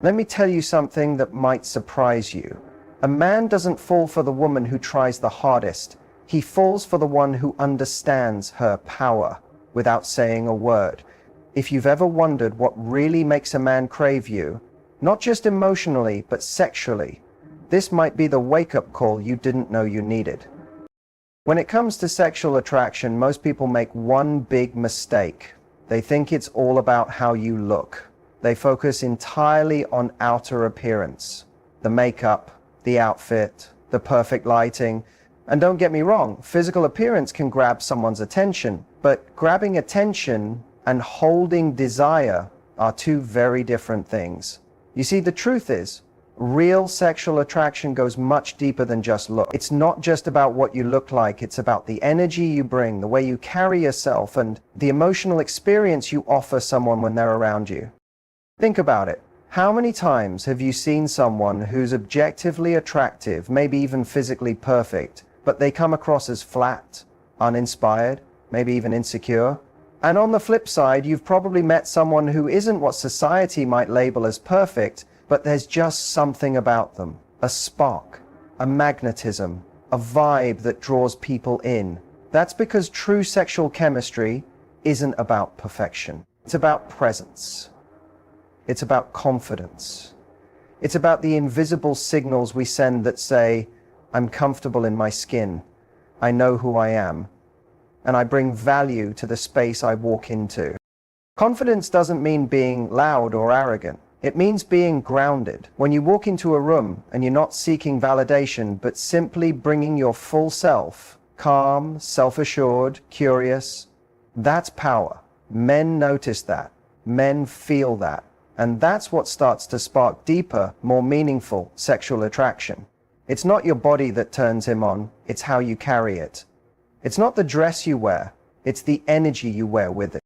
Let me tell you something that might surprise you. A man doesn't fall for the woman who tries the hardest. He falls for the one who understands her power without saying a word. If you've ever wondered what really makes a man crave you, not just emotionally, but sexually, this might be the wake-up call you didn't know you needed. When it comes to sexual attraction, most people make one big mistake. They think it's all about how you look. They focus entirely on outer appearance, the makeup, the outfit, the perfect lighting. And don't get me wrong, physical appearance can grab someone's attention, but grabbing attention and holding desire are two very different things. You see, the truth is, real sexual attraction goes much deeper than just look. It's not just about what you look like, it's about the energy you bring, the way you carry yourself, and the emotional experience you offer someone when they're around you. Think about it. How many times have you seen someone who's objectively attractive, maybe even physically perfect, but they come across as flat, uninspired, maybe even insecure? And on the flip side, you've probably met someone who isn't what society might label as perfect, but there's just something about them, a spark, a magnetism, a vibe that draws people in. That's because true sexual chemistry isn't about perfection. It's about presence. It's about confidence. It's about the invisible signals we send that say, I'm comfortable in my skin, I know who I am, and I bring value to the space I walk into. Confidence doesn't mean being loud or arrogant. It means being grounded. When you walk into a room and you're not seeking validation, but simply bringing your full self, calm, self-assured, curious, that's power. Men notice that. Men feel that. And that's what starts to spark deeper, more meaningful sexual attraction. It's not your body that turns him on, it's how you carry it. It's not the dress you wear, it's the energy you wear with it.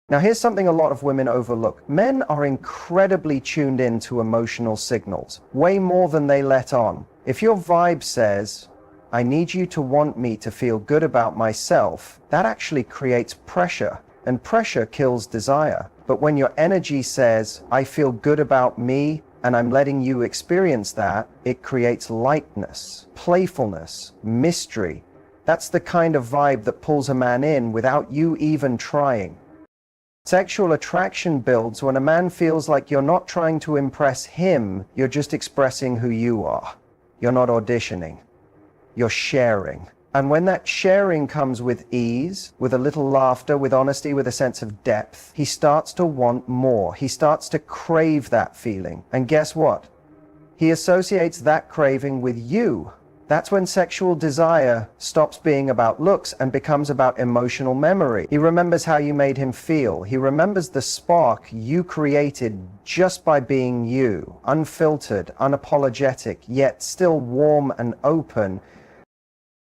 Now here's something a lot of women overlook. Men are incredibly tuned in to emotional signals, way more than they let on. If your vibe says, I need you to want me to feel good about myself, that actually creates pressure, and pressure kills desire. But when your energy says, I feel good about me, and I'm letting you experience that, it creates lightness, playfulness, mystery. That's the kind of vibe that pulls a man in without you even trying. Sexual attraction builds when a man feels like you're not trying to impress him, you're just expressing who you are. You're not auditioning. You're sharing. And when that sharing comes with ease, with a little laughter, with honesty, with a sense of depth, he starts to want more. He starts to crave that feeling. And guess what? He associates that craving with you. That's when sexual desire stops being about looks and becomes about emotional memory. He remembers how you made him feel. He remembers the spark you created just by being you, unfiltered, unapologetic, yet still warm and open.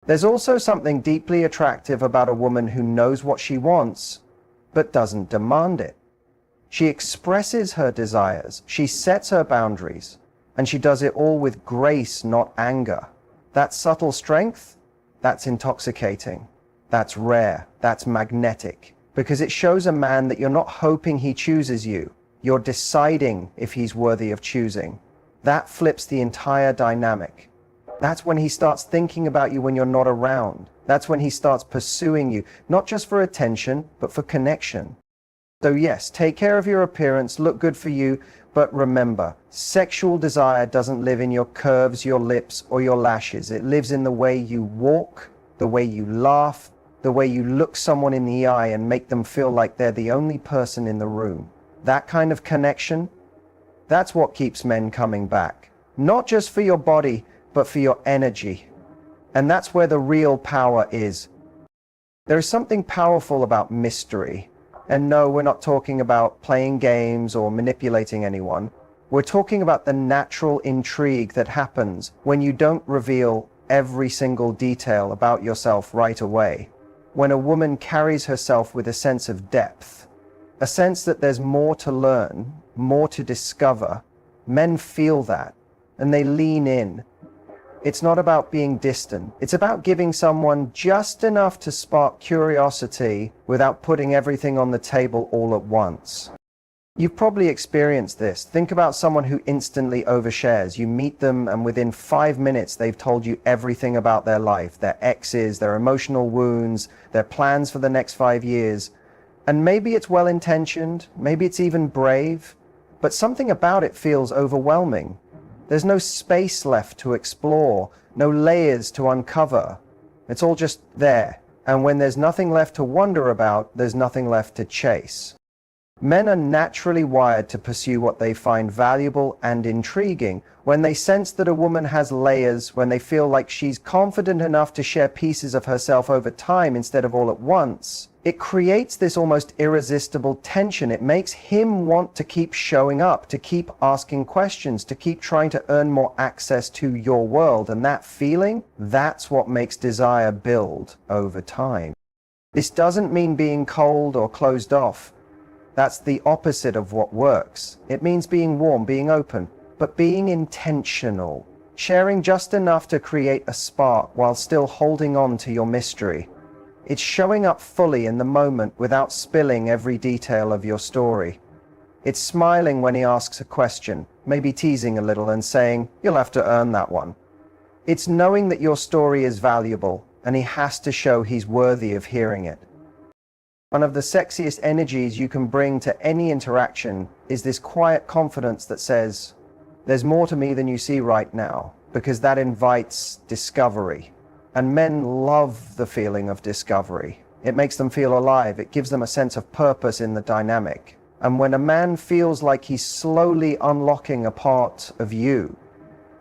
There's also something deeply attractive about a woman who knows what she wants, but doesn't demand it. She expresses her desires, she sets her boundaries, and she does it all with grace, not anger. That subtle strength, that's intoxicating, that's rare, that's magnetic, because it shows a man that you're not hoping he chooses you, you're deciding if he's worthy of choosing. That flips the entire dynamic. That's when he starts thinking about you when you're not around. That's when he starts pursuing you, not just for attention, but for connection. So yes, take care of your appearance, look good for you, but remember, sexual desire doesn't live in your curves, your lips, or your lashes. It lives in the way you walk, the way you laugh, the way you look someone in the eye and make them feel like they're the only person in the room. That kind of connection, that's what keeps men coming back. Not just for your body, but for your energy. And that's where the real power is. There is something powerful about mystery. And no, we're not talking about playing games or manipulating anyone. We're talking about the natural intrigue that happens when you don't reveal every single detail about yourself right away. When a woman carries herself with a sense of depth, a sense that there's more to learn, more to discover, men feel that, and they lean in. It's not about being distant. It's about giving someone just enough to spark curiosity without putting everything on the table all at once. You've probably experienced this. Think about someone who instantly overshares. You meet them and within 5 minutes they've told you everything about their life, their exes, their emotional wounds, their plans for the next 5 years. And maybe it's well-intentioned, maybe it's even brave, but something about it feels overwhelming. There's no space left to explore, no layers to uncover. It's all just there. And when there's nothing left to wonder about, there's nothing left to chase. Men are naturally wired to pursue what they find valuable and intriguing. When they sense that a woman has layers, when they feel like she's confident enough to share pieces of herself over time instead of all at once, it creates this almost irresistible tension. It makes him want to keep showing up, to keep asking questions, to keep trying to earn more access to your world. And that feeling, that's what makes desire build over time. This doesn't mean being cold or closed off. That's the opposite of what works. It means being warm, being open, but being intentional, sharing just enough to create a spark while still holding on to your mystery. It's showing up fully in the moment without spilling every detail of your story. It's smiling when he asks a question, maybe teasing a little and saying, "You'll have to earn that one." It's knowing that your story is valuable and he has to show he's worthy of hearing it. One of the sexiest energies you can bring to any interaction is this quiet confidence that says, "There's more to me than you see right now," because that invites discovery. And men love the feeling of discovery. It makes them feel alive. It gives them a sense of purpose in the dynamic. And when a man feels like he's slowly unlocking a part of you,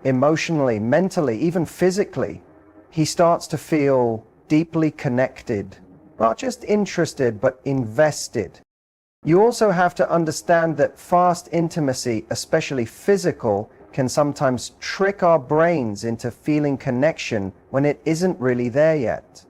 emotionally, mentally, even physically, he starts to feel deeply connected. Not just interested, but invested. You also have to understand that fast intimacy, especially physical, can sometimes trick our brains into feeling connection when it isn't really there yet.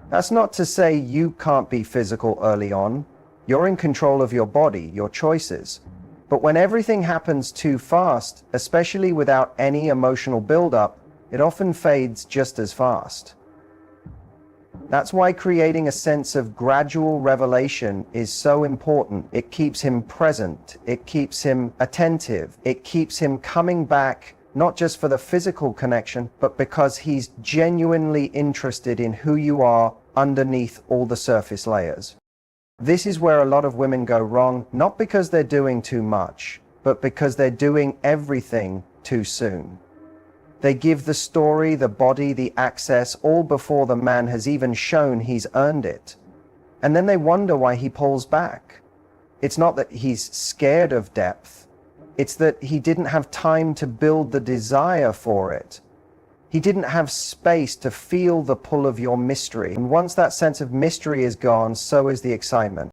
That's not to say you can't be physical early on. You're in control of your body, your choices. But when everything happens too fast, especially without any emotional buildup, it often fades just as fast. That's why creating a sense of gradual revelation is so important. It keeps him present. It keeps him attentive. It keeps him coming back, not just for the physical connection, but because he's genuinely interested in who you are underneath all the surface layers. This is where a lot of women go wrong, not because they're doing too much, but because they're doing everything too soon. They give the story, the body, the access, all before the man has even shown he's earned it. And then they wonder why he pulls back. It's not that he's scared of depth. It's that he didn't have time to build the desire for it. He didn't have space to feel the pull of your mystery. And once that sense of mystery is gone, so is the excitement.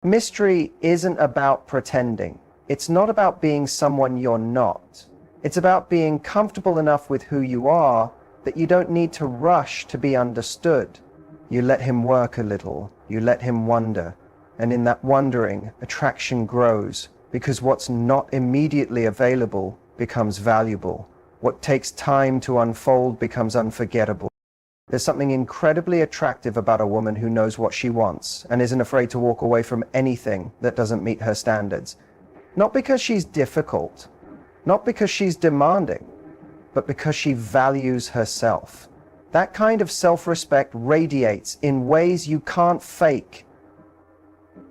Mystery isn't about pretending. It's not about being someone you're not. It's about being comfortable enough with who you are that you don't need to rush to be understood. You let him work a little, you let him wonder, and in that wondering, attraction grows, because what's not immediately available becomes valuable. What takes time to unfold becomes unforgettable. There's something incredibly attractive about a woman who knows what she wants and isn't afraid to walk away from anything that doesn't meet her standards. Not because she's difficult, not because she's demanding, but because she values herself. That kind of self-respect radiates in ways you can't fake.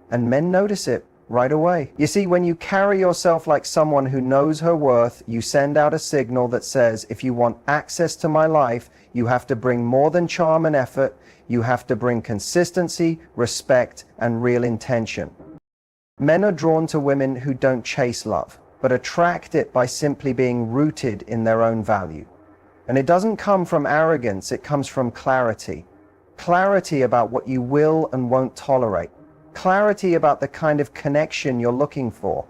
And men notice it right away. You see, when you carry yourself like someone who knows her worth, you send out a signal that says, if you want access to my life, you have to bring more than charm and effort. You have to bring consistency, respect, and real intention. Men are drawn to women who don't chase love, but attract it by simply being rooted in their own value. And it doesn't come from arrogance, it comes from clarity. Clarity about what you will and won't tolerate. Clarity about the kind of connection you're looking for.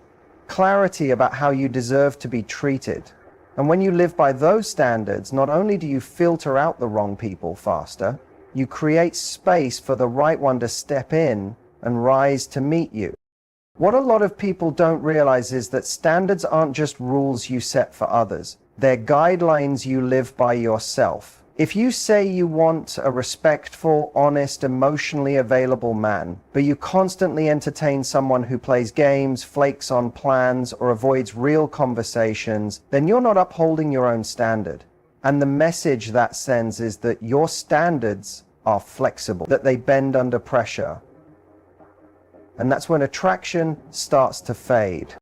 Clarity about how you deserve to be treated. And when you live by those standards, not only do you filter out the wrong people faster, you create space for the right one to step in and rise to meet you. What a lot of people don't realize is that standards aren't just rules you set for others. They're guidelines you live by yourself. If you say you want a respectful, honest, emotionally available man, but you constantly entertain someone who plays games, flakes on plans, or avoids real conversations, then you're not upholding your own standard. And the message that sends is that your standards are flexible, that they bend under pressure. And that's when attraction starts to fade.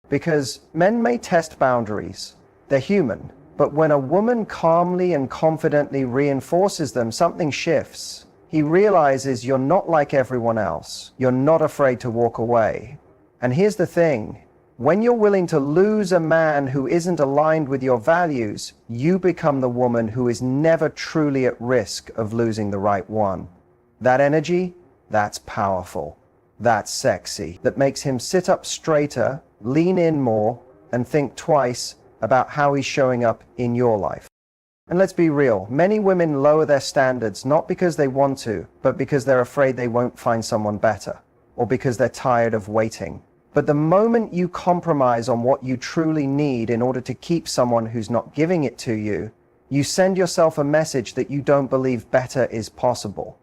Because men may test boundaries, they're human. But when a woman calmly and confidently reinforces them, something shifts. He realizes you're not like everyone else. You're not afraid to walk away. And here's the thing. When you're willing to lose a man who isn't aligned with your values, you become the woman who is never truly at risk of losing the right one. That energy, that's powerful. That's sexy. That makes him sit up straighter, lean in more, and think twice about how he's showing up in your life. And let's be real, many women lower their standards not because they want to, but because they're afraid they won't find someone better, or because they're tired of waiting. But the moment you compromise on what you truly need in order to keep someone who's not giving it to you, you send yourself a message that you don't believe better is possible.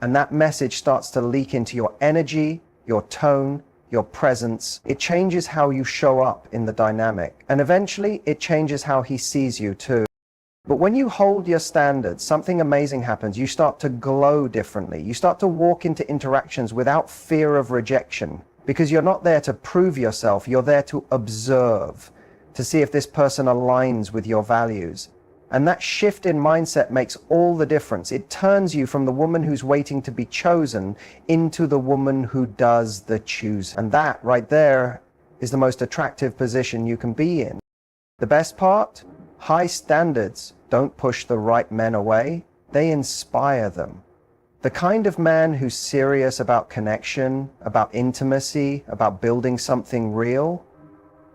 And that message starts to leak into your energy, your tone, your presence. It changes how you show up in the dynamic. And eventually, it changes how he sees you too. But when you hold your standards, something amazing happens. You start to glow differently. You start to walk into interactions without fear of rejection. Because you're not there to prove yourself. You're there to observe, to see if this person aligns with your values. And that shift in mindset makes all the difference. It turns you from the woman who's waiting to be chosen into the woman who does the choosing. And that right there is the most attractive position you can be in. The best part? High standards don't push the right men away. They inspire them. The kind of man who's serious about connection, about intimacy, about building something real,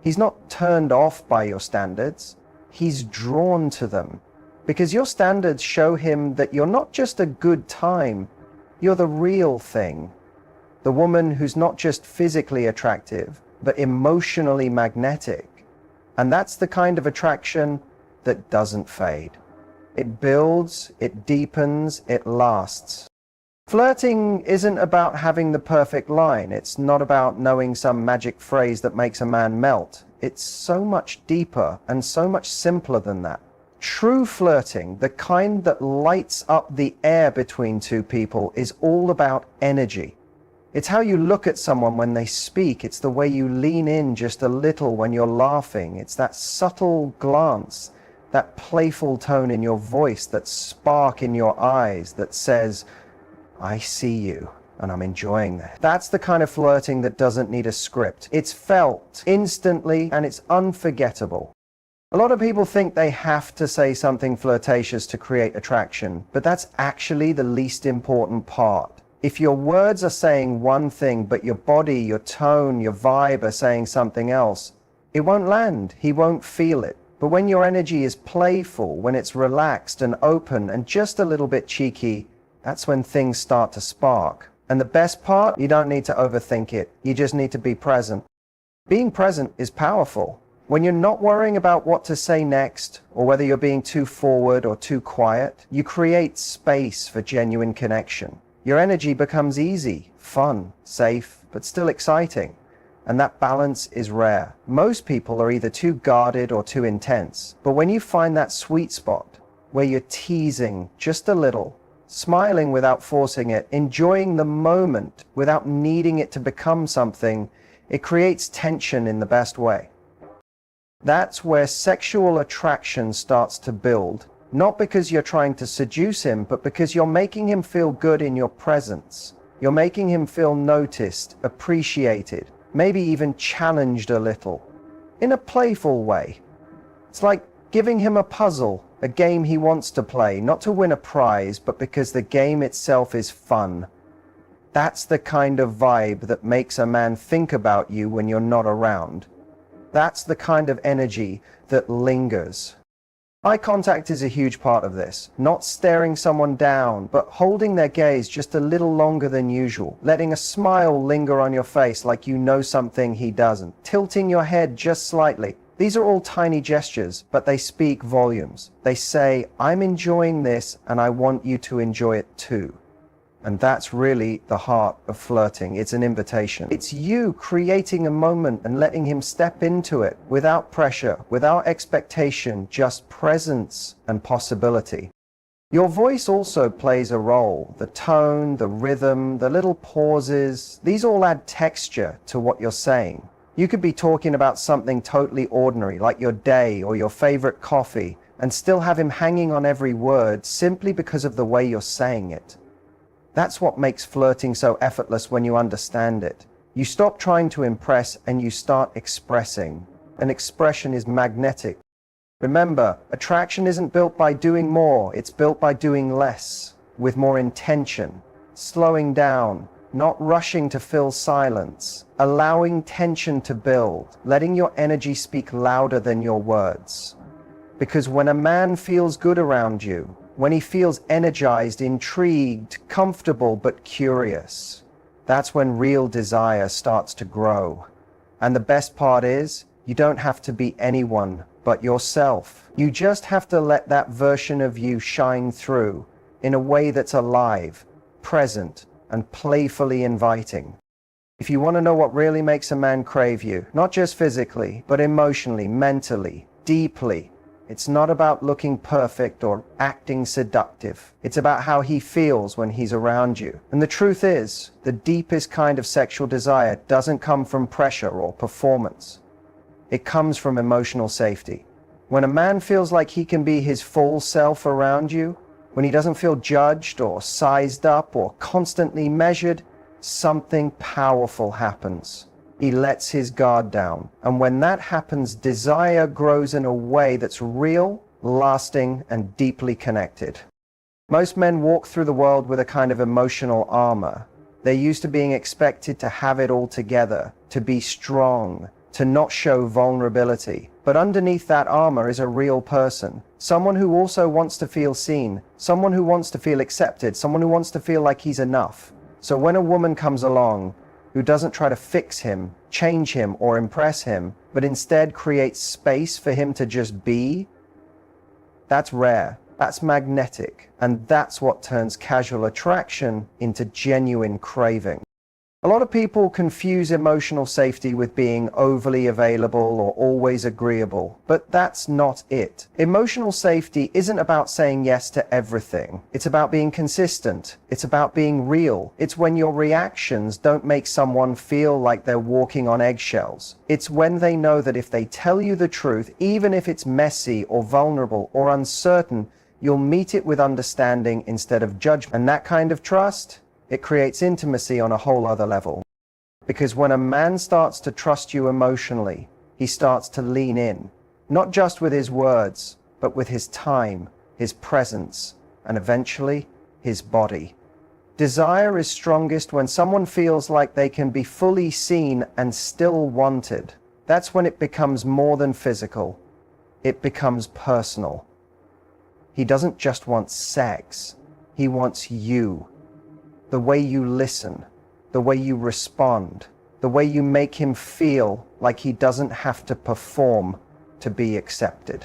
he's not turned off by your standards. He's drawn to them, because your standards show him that you're not just a good time, you're the real thing. The woman who's not just physically attractive, but emotionally magnetic. And that's the kind of attraction that doesn't fade. It builds, it deepens, it lasts. Flirting isn't about having the perfect line. It's not about knowing some magic phrase that makes a man melt. It's so much deeper and so much simpler than that. True flirting, the kind that lights up the air between two people, is all about energy. It's how you look at someone when they speak. It's the way you lean in just a little when you're laughing. It's that subtle glance, that playful tone in your voice, that spark in your eyes that says, I see you, and I'm enjoying that. That's the kind of flirting that doesn't need a script. It's felt instantly, and it's unforgettable. A lot of people think they have to say something flirtatious to create attraction, but that's actually the least important part. If your words are saying one thing, but your body, your tone, your vibe are saying something else, it won't land. He won't feel it. But when your energy is playful, when it's relaxed and open and just a little bit cheeky, that's when things start to spark. And the best part, you don't need to overthink it. You just need to be present. Being present is powerful. When you're not worrying about what to say next, or whether you're being too forward or too quiet, you create space for genuine connection. Your energy becomes easy, fun, safe, but still exciting. And that balance is rare. Most people are either too guarded or too intense. But when you find that sweet spot, where you're teasing just a little, smiling without forcing it, enjoying the moment without needing it to become something, it creates tension in the best way. That's where sexual attraction starts to build, not because you're trying to seduce him, but because you're making him feel good in your presence. You're making him feel noticed, appreciated, maybe even challenged a little, in a playful way. It's like giving him a puzzle, a game he wants to play, not to win a prize, but because the game itself is fun. That's the kind of vibe that makes a man think about you when you're not around. That's the kind of energy that lingers. Eye contact is a huge part of this. Not staring someone down, but holding their gaze just a little longer than usual. Letting a smile linger on your face like you know something he doesn't. Tilting your head just slightly. These are all tiny gestures, but they speak volumes. They say, I'm enjoying this and I want you to enjoy it too. And that's really the heart of flirting. It's an invitation. It's you creating a moment and letting him step into it without pressure, without expectation, just presence and possibility. Your voice also plays a role. The tone, the rhythm, the little pauses, these all add texture to what you're saying. You could be talking about something totally ordinary, like your day or your favorite coffee, and still have him hanging on every word simply because of the way you're saying it. That's what makes flirting so effortless when you understand it. You stop trying to impress and you start expressing. An expression is magnetic. Remember, attraction isn't built by doing more, it's built by doing less, with more intention, slowing down, not rushing to fill silence, allowing tension to build, letting your energy speak louder than your words. Because when a man feels good around you, when he feels energized, intrigued, comfortable but curious, that's when real desire starts to grow. And the best part is, you don't have to be anyone but yourself. You just have to let that version of you shine through in a way that's alive, present, and playfully inviting. If you want to know what really makes a man crave you, not just physically, but emotionally, mentally, deeply, it's not about looking perfect or acting seductive. It's about how he feels when he's around you. And the truth is, the deepest kind of sexual desire doesn't come from pressure or performance. It comes from emotional safety. When a man feels like he can be his full self around you, when he doesn't feel judged or sized up or constantly measured, something powerful happens. He lets his guard down. And when that happens, desire grows in a way that's real, lasting, and deeply connected. Most men walk through the world with a kind of emotional armor. They're used to being expected to have it all together, to be strong, to not show vulnerability. But underneath that armor is a real person. Someone who also wants to feel seen. Someone who wants to feel accepted. Someone who wants to feel like he's enough. So when a woman comes along who doesn't try to fix him, change him, or impress him, but instead creates space for him to just be, that's rare. That's magnetic. And that's what turns casual attraction into genuine craving. A lot of people confuse emotional safety with being overly available or always agreeable, but that's not it. Emotional safety isn't about saying yes to everything. It's about being consistent. It's about being real. It's when your reactions don't make someone feel like they're walking on eggshells. It's when they know that if they tell you the truth, even if it's messy or vulnerable or uncertain, you'll meet it with understanding instead of judgment. And that kind of trust, it creates intimacy on a whole other level. Because when a man starts to trust you emotionally, he starts to lean in, not just with his words, but with his time, his presence, and eventually his body. Desire is strongest when someone feels like they can be fully seen and still wanted. That's when it becomes more than physical. It becomes personal. He doesn't just want sex. He wants you. The way you listen, the way you respond, the way you make him feel like he doesn't have to perform to be accepted.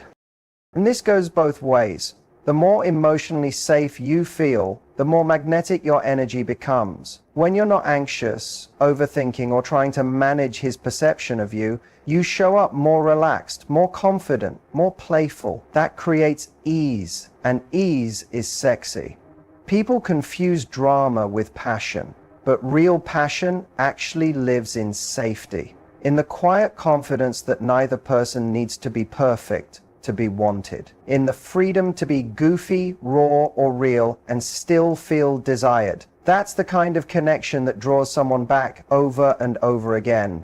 And this goes both ways. The more emotionally safe you feel, the more magnetic your energy becomes. When you're not anxious, overthinking, or trying to manage his perception of you, you show up more relaxed, more confident, more playful. That creates ease, and ease is sexy. People confuse drama with passion, but real passion actually lives in safety, in the quiet confidence that neither person needs to be perfect to be wanted, in the freedom to be goofy, raw, or real and still feel desired. That's the kind of connection that draws someone back over and over again.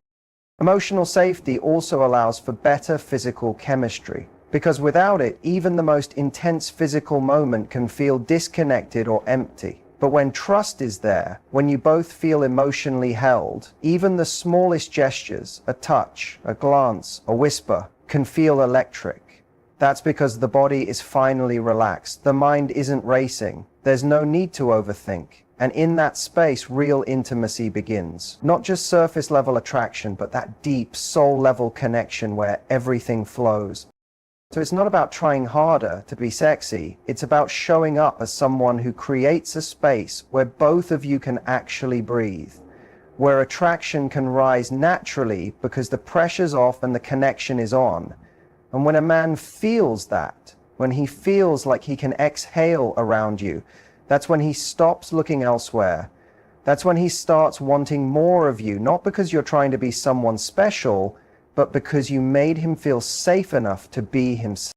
Emotional safety also allows for better physical chemistry. Because without it, even the most intense physical moment can feel disconnected or empty. But when trust is there, when you both feel emotionally held, even the smallest gestures, a touch, a glance, a whisper, can feel electric. That's because the body is finally relaxed. The mind isn't racing. There's no need to overthink. And in that space, real intimacy begins. Not just surface level attraction, but that deep soul level connection where everything flows. So it's not about trying harder to be sexy. It's about showing up as someone who creates a space where both of you can actually breathe, where attraction can rise naturally because the pressure's off and the connection is on. And when a man feels that, when he feels like he can exhale around you, that's when he stops looking elsewhere. That's when he starts wanting more of you, not because you're trying to be someone special, but because you made him feel safe enough to be himself.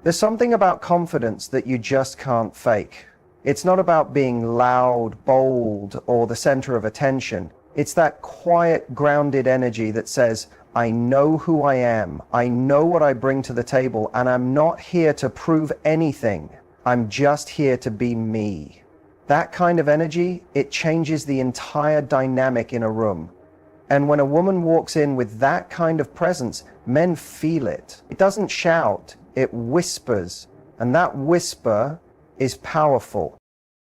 There's something about confidence that you just can't fake. It's not about being loud, bold, or the center of attention. It's that quiet, grounded energy that says, I know who I am, I know what I bring to the table, and I'm not here to prove anything. I'm just here to be me. That kind of energy, it changes the entire dynamic in a room. And when a woman walks in with that kind of presence, men feel it. It doesn't shout, it whispers. And that whisper is powerful.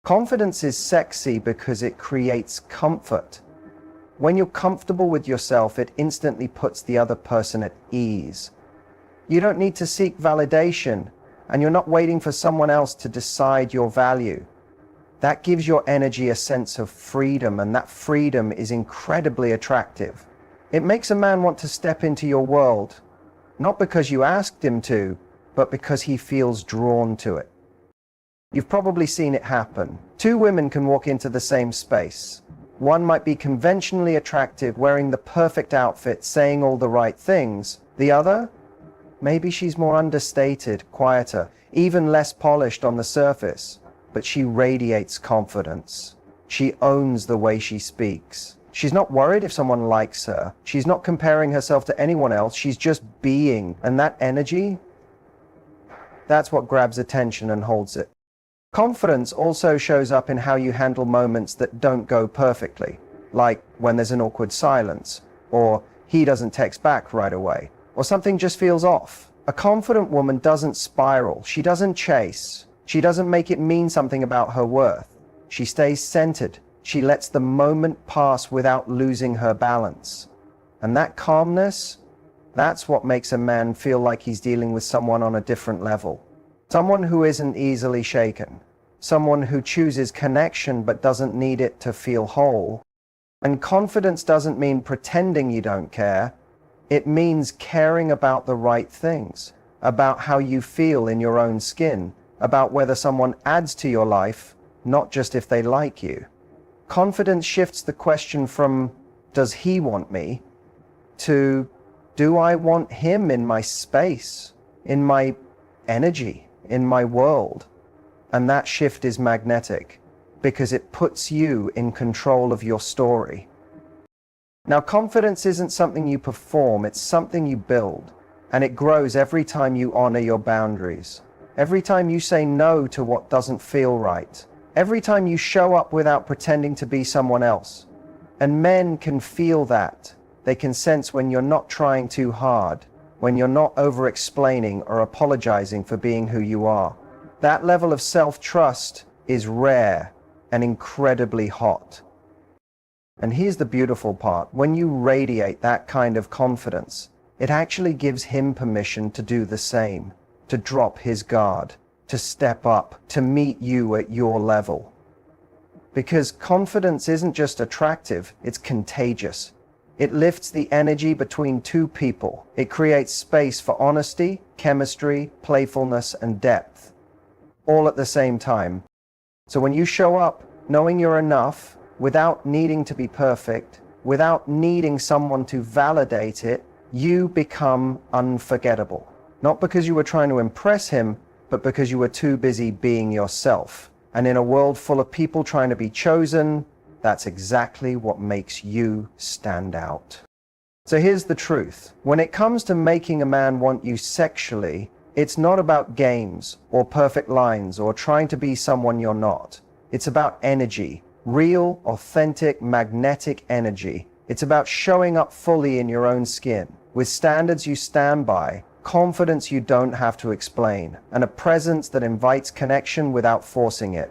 Confidence is sexy because it creates comfort. When you're comfortable with yourself, it instantly puts the other person at ease. You don't need to seek validation, and you're not waiting for someone else to decide your value. That gives your energy a sense of freedom, and that freedom is incredibly attractive. It makes a man want to step into your world, not because you asked him to, but because he feels drawn to it. You've probably seen it happen. Two women can walk into the same space. One might be conventionally attractive, wearing the perfect outfit, saying all the right things. The other? Maybe she's more understated, quieter, even less polished on the surface. But she radiates confidence. She owns the way she speaks. She's not worried if someone likes her. She's not comparing herself to anyone else. She's just being. And that energy, that's what grabs attention and holds it. Confidence also shows up in how you handle moments that don't go perfectly, like when there's an awkward silence, or he doesn't text back right away, or something just feels off. A confident woman doesn't spiral. She doesn't chase. She doesn't make it mean something about her worth. She stays centered. She lets the moment pass without losing her balance. And that calmness, that's what makes a man feel like he's dealing with someone on a different level. Someone who isn't easily shaken. Someone who chooses connection but doesn't need it to feel whole. And confidence doesn't mean pretending you don't care. It means caring about the right things, about how you feel in your own skin, about whether someone adds to your life, not just if they like you. Confidence shifts the question from, does he want me, to, do I want him in my space, in my energy, in my world? And that shift is magnetic, because it puts you in control of your story. Now, confidence isn't something you perform, it's something you build, and it grows every time you honor your boundaries. Every time you say no to what doesn't feel right. Every time you show up without pretending to be someone else. And men can feel that. They can sense when you're not trying too hard, when you're not over-explaining or apologizing for being who you are. That level of self-trust is rare and incredibly hot. And here's the beautiful part. When you radiate that kind of confidence, it actually gives him permission to do the same. To drop his guard, to step up, to meet you at your level. Because confidence isn't just attractive, it's contagious. It lifts the energy between two people. It creates space for honesty, chemistry, playfulness, and depth, all at the same time. So when you show up knowing you're enough, without needing to be perfect, without needing someone to validate it, you become unforgettable. Not because you were trying to impress him, but because you were too busy being yourself. And in a world full of people trying to be chosen, that's exactly what makes you stand out. So here's the truth. When it comes to making a man want you sexually, it's not about games or perfect lines or trying to be someone you're not. It's about energy, real, authentic, magnetic energy. It's about showing up fully in your own skin, with standards you stand by, confidence you don't have to explain, and a presence that invites connection without forcing it.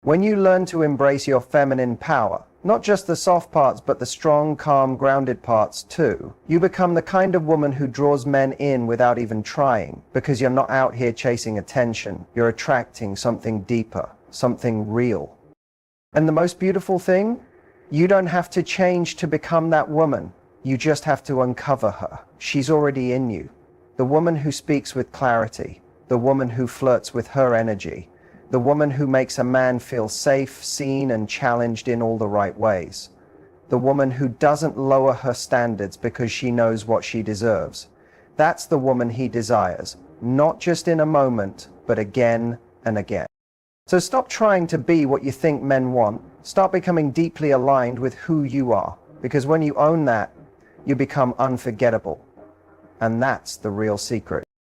When you learn to embrace your feminine power, not just the soft parts, but the strong, calm, grounded parts too, you become the kind of woman who draws men in without even trying, because you're not out here chasing attention. You're attracting something deeper, something real. And the most beautiful thing? You don't have to change to become that woman. You just have to uncover her. She's already in you. The woman who speaks with clarity, the woman who flirts with her energy, the woman who makes a man feel safe, seen, and challenged in all the right ways. The woman who doesn't lower her standards because she knows what she deserves. That's the woman he desires, not just in a moment, but again and again. So stop trying to be what you think men want. Start becoming deeply aligned with who you are, because when you own that, you become unforgettable. And that's the real secret.